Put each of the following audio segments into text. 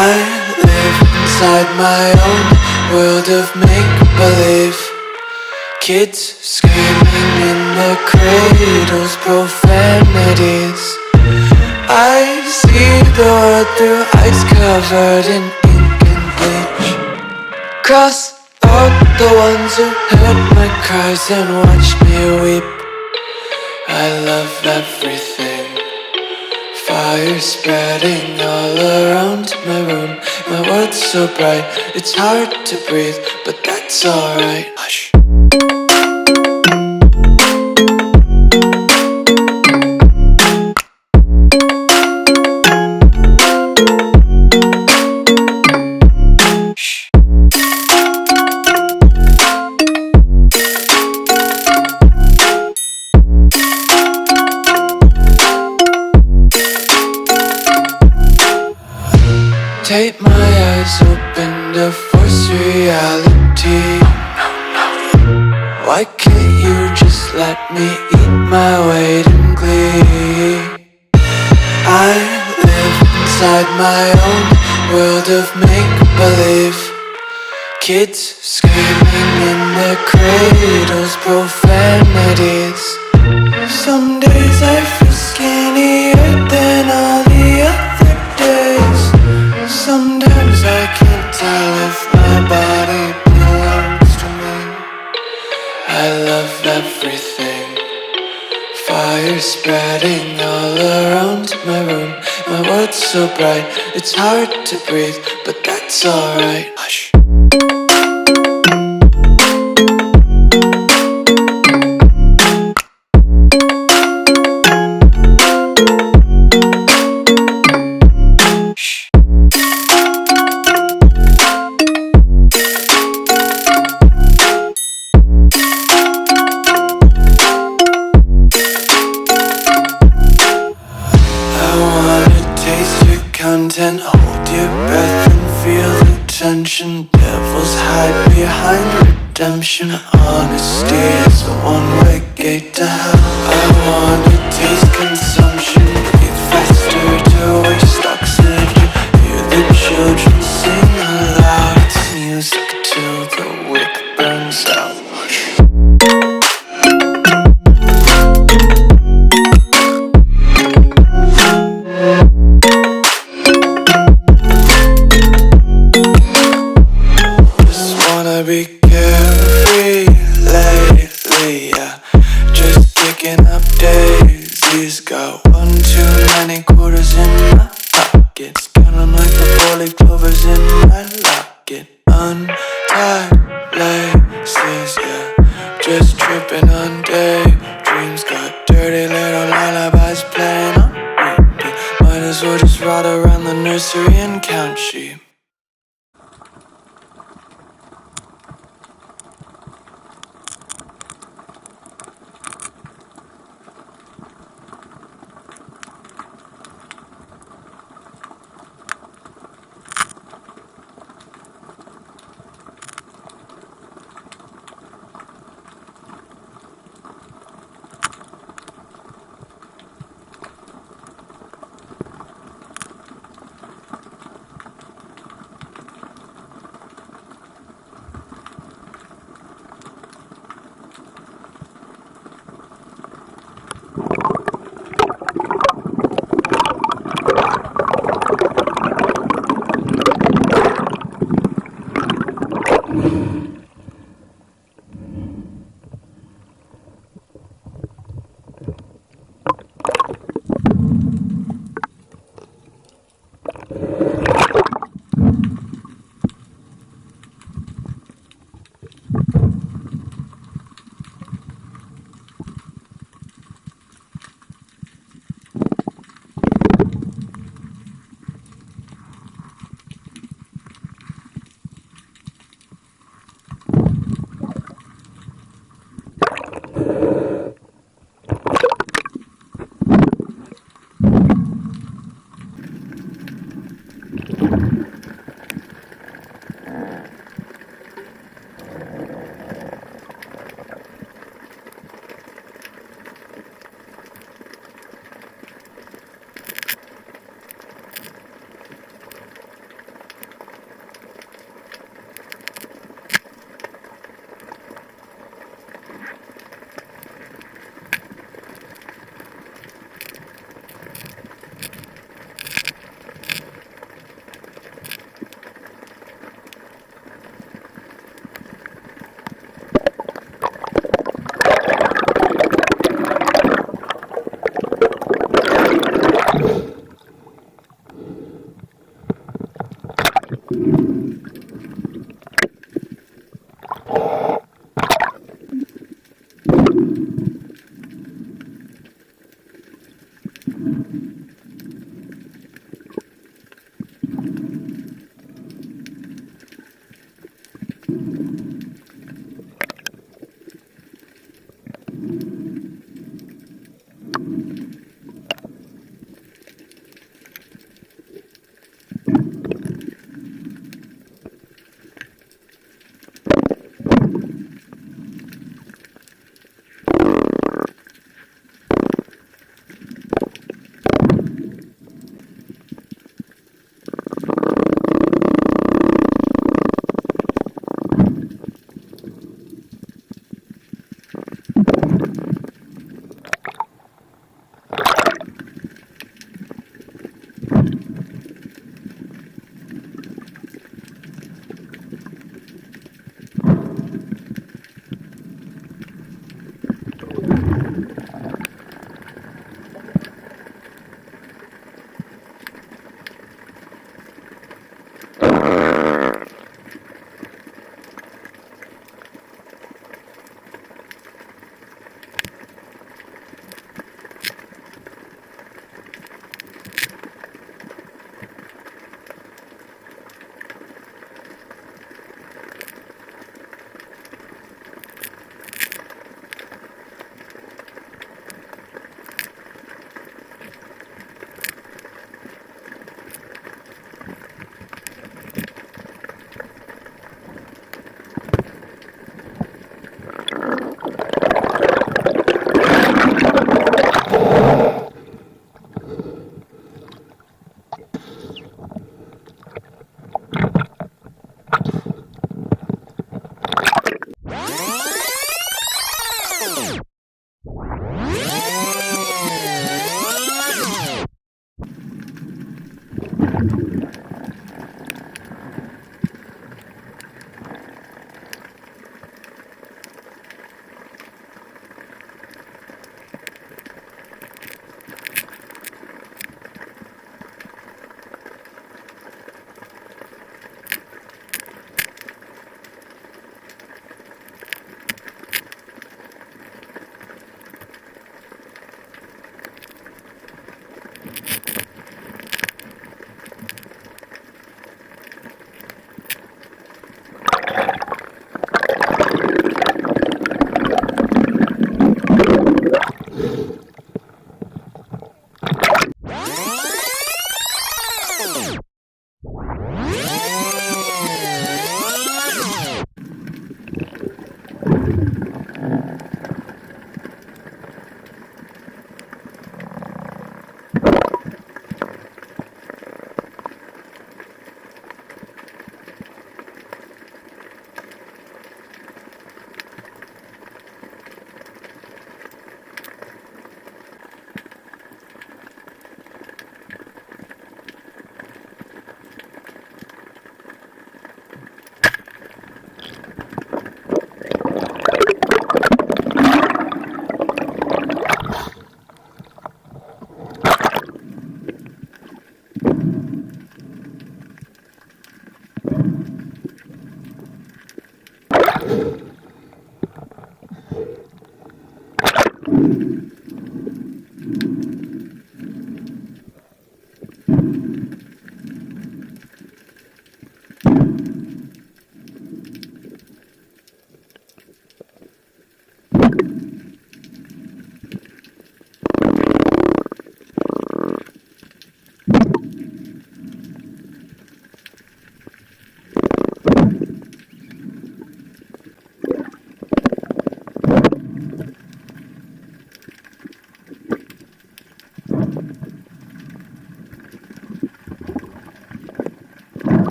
I live inside my own world of make-believe. Kids screaming in their cradles, profanities. I see the world through ice covered in ink and bleach. Cross out the ones who heard my cries and watched me weep. I love everything. Fire spreading all around my room. My world's so bright, it's hard to breathe, but that's alright. Hush. Tape my eyes open to force reality. Why can't you just let me eat my weight in glee? I live inside my own world of make-believe. Kids screaming in their cradles, profanities. Some days I feel skinnier than all the other days. Sometimes I can't tell if my body belongs to me. I love everything. Fire spreading all around my room. My world's so bright, it's hard to breathe, but that's alright. Hush. Content, hold your breath and feel the tension. Devils hide behind redemption. Honesty is a one-way gate to hell. I wanna taste consumption. Breathe faster to waste oxygen. Hear the children sing aloud. It's music till the wick burns out. Be carefree lately, yeah. Just picking up daisies. Got one too many quarters in my pockets. Counting like the 4-leaf clovers in my locket. Untied laces, yeah. Just tripping on daydreams. Got dirty little lullabies playing on repeat. Might as well just ride around the nursery and count sheep.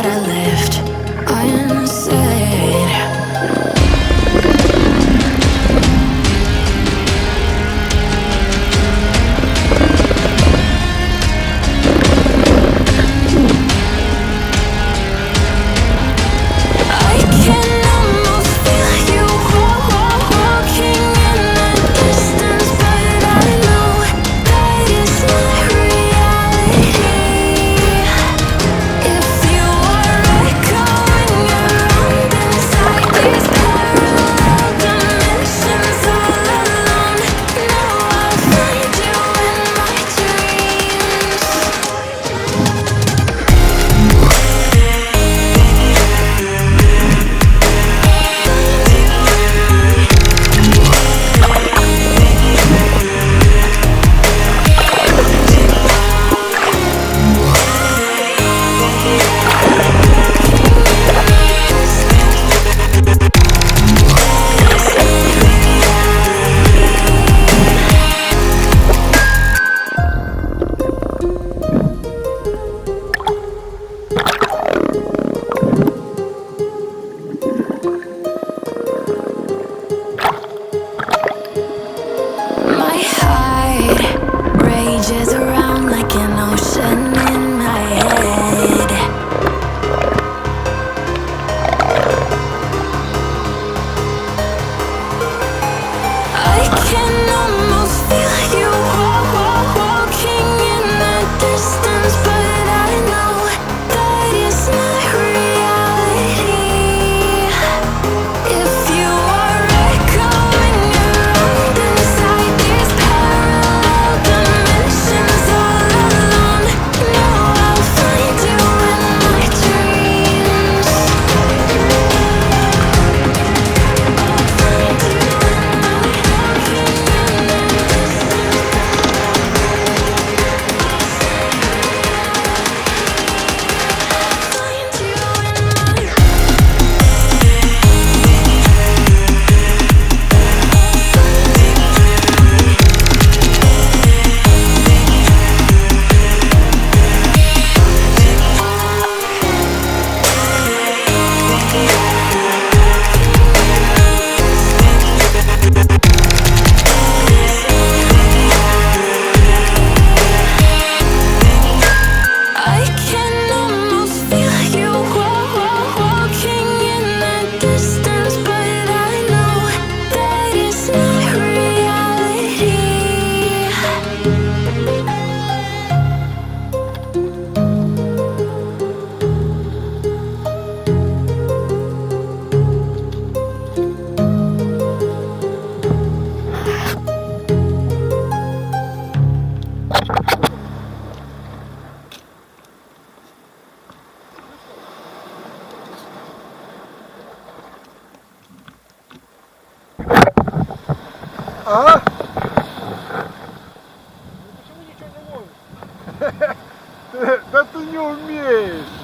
that I left unsaid. I can almost feel you walking in the distance, but I know that it's not reality. If you are echoing around inside these parallel dimensions all alone, know I'll find you in my dreams. My heart rages around like an ocean in my head. I can almost feel you walking in the distance, but I know that it's not reality. If you are echoing around inside these parallel dimensions all alone, know I'll find you in my dreams. I can almost feel you walking in the distance, but I know that it's not reality. А? Почему ничего не можешь? Да ты не умеешь.